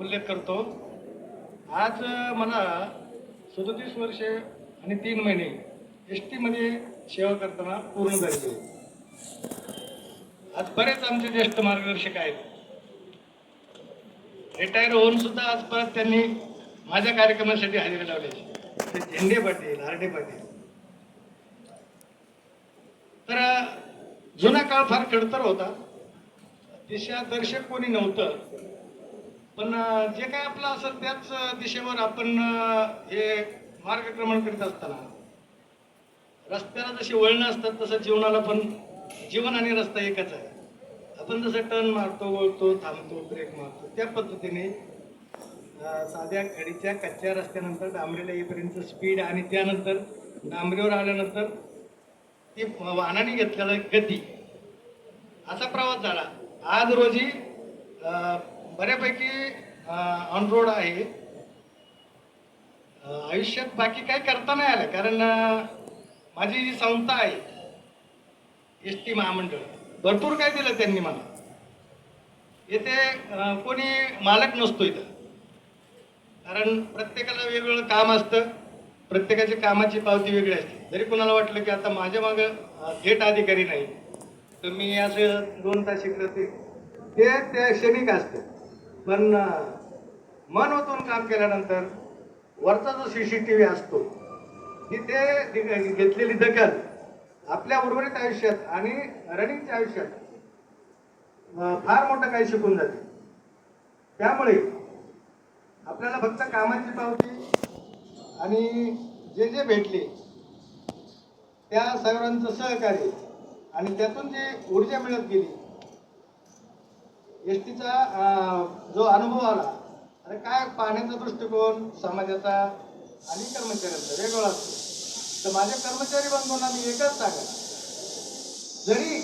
उल्लेख करतो. आज मला 37 वर्षे आणि 3 महिने एस टीमध्ये सेवा करताना पूर्ण झालेली आहे. आज बरेच आमचे ज्येष्ठ मार्गदर्शक आहेत. रिटायर होऊन सुद्धा आज परत त्यांनी माझ्या कार्यक्रमासाठी हजेरी लावली. ते झेंडे पाटील, आरडे पाटील. तर जुना काळ फार खडतर होता. दिशादर्शक कोणी नव्हतं. पण जे काय आपलं असेल त्याच दिशेवर आपण हे मार्गक्रमण करीत असताना रस्त्याला जशी वळणं असतात तसं जीवनाला पण जीवन आणि रस्ता एकच आहे. आपण जसं टर्न मारतो, वळतो, थांबतो, ब्रेक मारतो त्या पद्धतीने साध्या खडीच्या कच्च्या रस्त्यानंतर डांबरीला येईपर्यंत स्पीड आणि त्यानंतर डांबरीवर आल्यानंतर ती वाहनाने घेतलेला गती असा प्रवास झाला. आज रोजी बऱ्यापैकी ऑन रोड आहे. आयुष्यात बाकी काही करता नाही आलं कारण माझी जी संस्था आहे एस टी महामंडळ भरपूर काय दिलं त्यांनी मला. येथे कोणी मालक नसतो इथं, कारण प्रत्येकाला वेगवेगळं काम असतं. प्रत्येकाची कामाची पावती वेगळी असते. जरी कोणाला वाटलं की आता माझ्या मागं थेट अधिकारी नाही तर मी असं 2 तास शिकलं ते त्या क्षणिक असतं. पण मन ओतून काम केल्यानंतर वरचा जो CCTV असतो तिथे घेतलेली दखल आपल्या उर्वरित आयुष्यात आणि रनिंगच्या आयुष्यात फार मोठं काही शिकून जाते. त्यामुळे आपल्याला फक्त कामाची पावती आणि जे जे भेटले त्या सर्वांचं सहकार्य आणि त्यातून जी ऊर्जा मिळत गेली, एस टीचा जो अनुभव आला, अरे काय पाहण्याचा दृष्टिकोन समाजाचा आणि कर्मचाऱ्यांचा वेगळा असतो. तर माझ्या कर्मचारी बंधूंना मी एकच सांगा, जरी